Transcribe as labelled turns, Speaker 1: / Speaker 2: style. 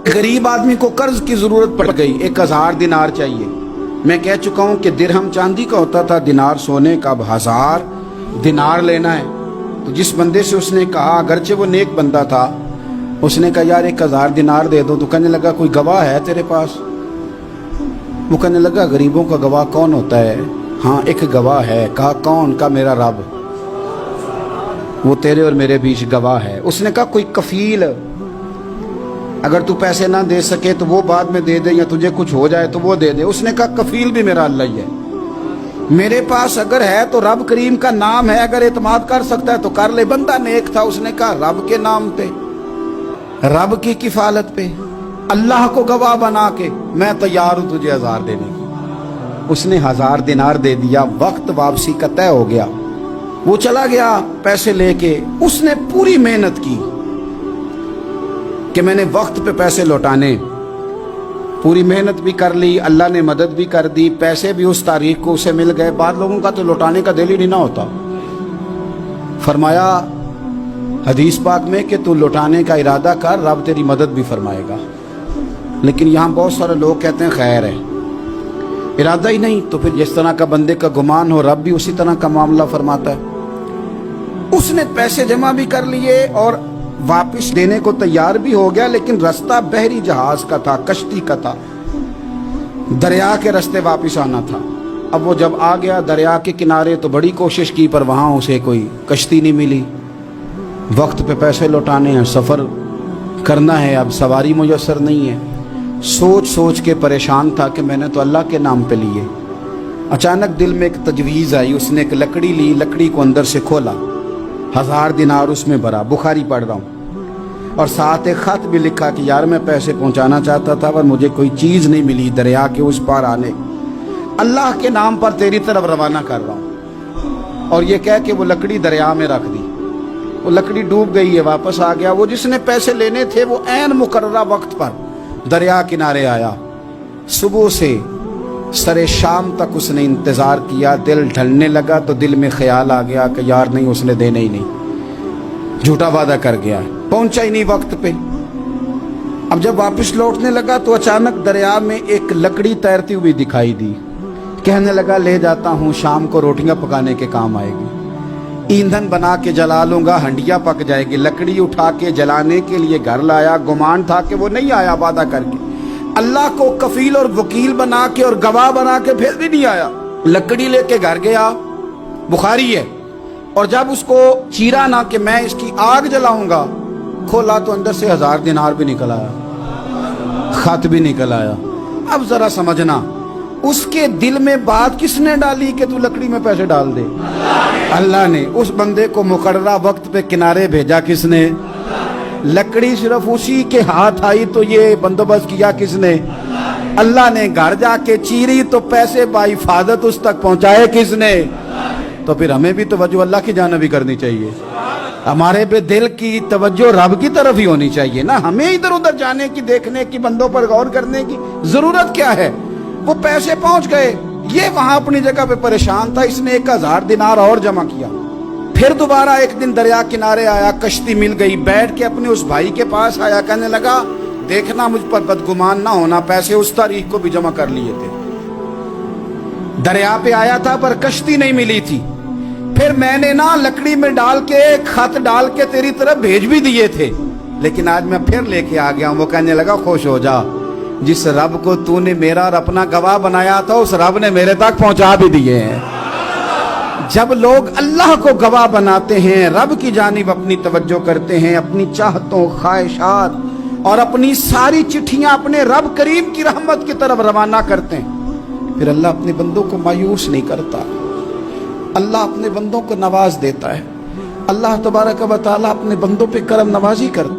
Speaker 1: गरीब आदमी को कर्ज की जरूरत पड़ गई, 1000 दिनार चाहिए। मैं कह चुका हूं कि दिरहम चांदी का होता था, दिनार सोने का। अब 1000 दिनार लेना है। तो जिस बंदे से उसने कहा, अगरचे वो नेक बंदा था, उसने कहा यार 1000 दिनार दे दो। तो कहने लगा कोई गवाह है तेरे पास? वो कहने लगा गरीबों का गवाह कौन होता है? हाँ एक गवाह है। कहा कौन? का मेरा रब, वो तेरे और मेरे बीच गवाह है। उसने कहा कोई कफील, अगर तू पैसे ना दे सके तो वो बाद में दे दे, या तुझे कुछ हो जाए तो वो दे दे। उसने कहा कफील भी मेरा अल्लाह ही है। मेरे पास अगर है तो रब करीम का नाम है, अगर एतमाद कर सकता है तो कर ले। बंदा नेक था, उसने कहा रब के नाम पे, रब की किफालत पे, अल्लाह को गवाह बना के मैं तैयार हूं तुझे 1000 देने की। उसने 1000 दिनार दे दिया। वक्त वापसी का तय हो गया। वो चला गया पैसे लेके। उसने पूरी मेहनत की कि मैंने वक्त पे पैसे लौटाने, पूरी मेहनत भी कर ली, अल्लाह ने मदद भी कर दी, पैसे भी उस तारीख को उसे मिल गए। बाद लोगों का तो लौटाने का दिल ही नहीं ना होता। फरमाया हदीस पाक में कि तू लौटाने का इरादा कर, रब तेरी मदद भी फरमाएगा। लेकिन यहाँ बहुत सारे लोग कहते हैं खैर है, इरादा ही नहीं। तो फिर जिस तरह का बंदे का गुमान हो, रब भी उसी तरह का मामला फरमाता है। उसने पैसे जमा भी कर लिए और वापस देने को तैयार भी हो गया, लेकिन रास्ता बहरी जहाज का था, कश्ती का था, दरिया के रास्ते वापस आना था। अब वो जब आ गया दरिया के किनारे तो बड़ी कोशिश की, पर वहां उसे कोई कश्ती नहीं मिली। वक्त पे पैसे लौटाने हैं, सफर करना है, अब सवारी मुयस्सर नहीं है। सोच सोच के परेशान था कि मैंने तो अल्लाह के नाम पे लिए। अचानक दिल में एक तजवीज़ आई। उसने एक लकड़ी ली, लकड़ी को अंदर से खोला, 1000 दिनार उसमें भरा। बुखारी पढ़ रहा हूँ, और साथ एक खत भी लिखा कि यार मैं पैसे पहुंचाना चाहता था पर मुझे कोई चीज़ नहीं मिली दरिया के उस पार आने, अल्लाह के नाम पर तेरी तरफ रवाना कर रहा हूँ। और ये कह के वो लकड़ी दरिया में रख दी। वो लकड़ी डूब गई है, वापस आ गया। वो जिसने पैसे लेने थे वो ऐन मुकर्ररा वक्त पर दरिया किनारे आया। सुबह से सरे शाम तक उसने इंतज़ार किया। दिल ढलने लगा तो दिल में ख्याल आ गया कि यार नहीं, उसने देने ही नहीं, झूठा वादा कर गया, पहुंचा ही नहीं वक्त पे। अब जब वापस लौटने लगा तो अचानक दरिया में एक लकड़ी तैरती हुई दिखाई दी। कहने लगा ले जाता हूँ, शाम को रोटियां पकाने के काम आएगी, ईंधन बना के जला लूंगा, हंडिया पक जाएगी। लकड़ी उठा के जलाने के लिए घर लाया। गुमान था कि वो नहीं आया वादा करके। अल्लाह को कफील और वकील बना के और गवाह बना के फिर भी नहीं आया। लकड़ी लेके घर गया, बुखारी है। और जब उसको चीरा ना कि मैं इसकी आग जलाऊंगा, खोला तो अंदर से 1000 दिनार भी निकल आया, खत भी निकल आया। अब जरा समझना, उसके दिल में बात किसने डाली कि तू लकड़ी में पैसे डाल दे? अल्लाह ने। उस बंदे को मुकर्ररा वक्त पे किनारे भेजा किसने? लकड़ी सिर्फ उसी के हाथ आई तो ये बंदोबस्त किया किसने? अल्लाह ने। घर जाके चीरी तो पैसे बाहिफाजत उस तक पहुंचाए किसने? तो फिर हमें भी तवज्जो अल्लाह की जानिब भी करनी चाहिए। हमारे पे दिल की तवज्जो रब की तरफ ही होनी चाहिए ना। हमें इधर उधर जाने की, देखने की, बंदों पर गौर करने की जरूरत क्या है? वो पैसे पहुंच गए, ये वहां अपनी जगह पे परेशान था। इसने 1000 दिनार और जमा किया। फिर दोबारा एक दिन दरिया किनारे आया, कश्ती मिल गई, बैठ के अपने उस भाई के पास आया। कहने लगा देखना मुझ पर बदगुमान ना होना, पैसे उस तारीख को भी जमा कर लिए थे। दरिया पे आया था पर कश्ती नहीं मिली थी। फिर मैंने ना लकड़ी में डाल के, खत डाल के तेरी तरफ भेज भी दिए थे, लेकिन आज मैं फिर लेके आ गया हूं। वो कहने लगा खुश हो जा, जिस रब को तूने मेरा और अपना गवाह बनाया था उस रब ने मेरे तक पहुंचा भी दिए हैं। जब लोग अल्लाह को गवाह बनाते हैं, रब की जानिब अपनी तवज्जो करते हैं, अपनी चाहतों, ख्वाहिशात और अपनी सारी चिट्ठियां अपने रब करीम की रहमत की तरफ रवाना करते हैं, फिर अल्लाह अपने बंदों को मायूस नहीं करता। अल्लाह अपने बंदों को नवाज देता है। अल्लाह तबारक व तआला अपने बंदों पे करम नवाजी करता है।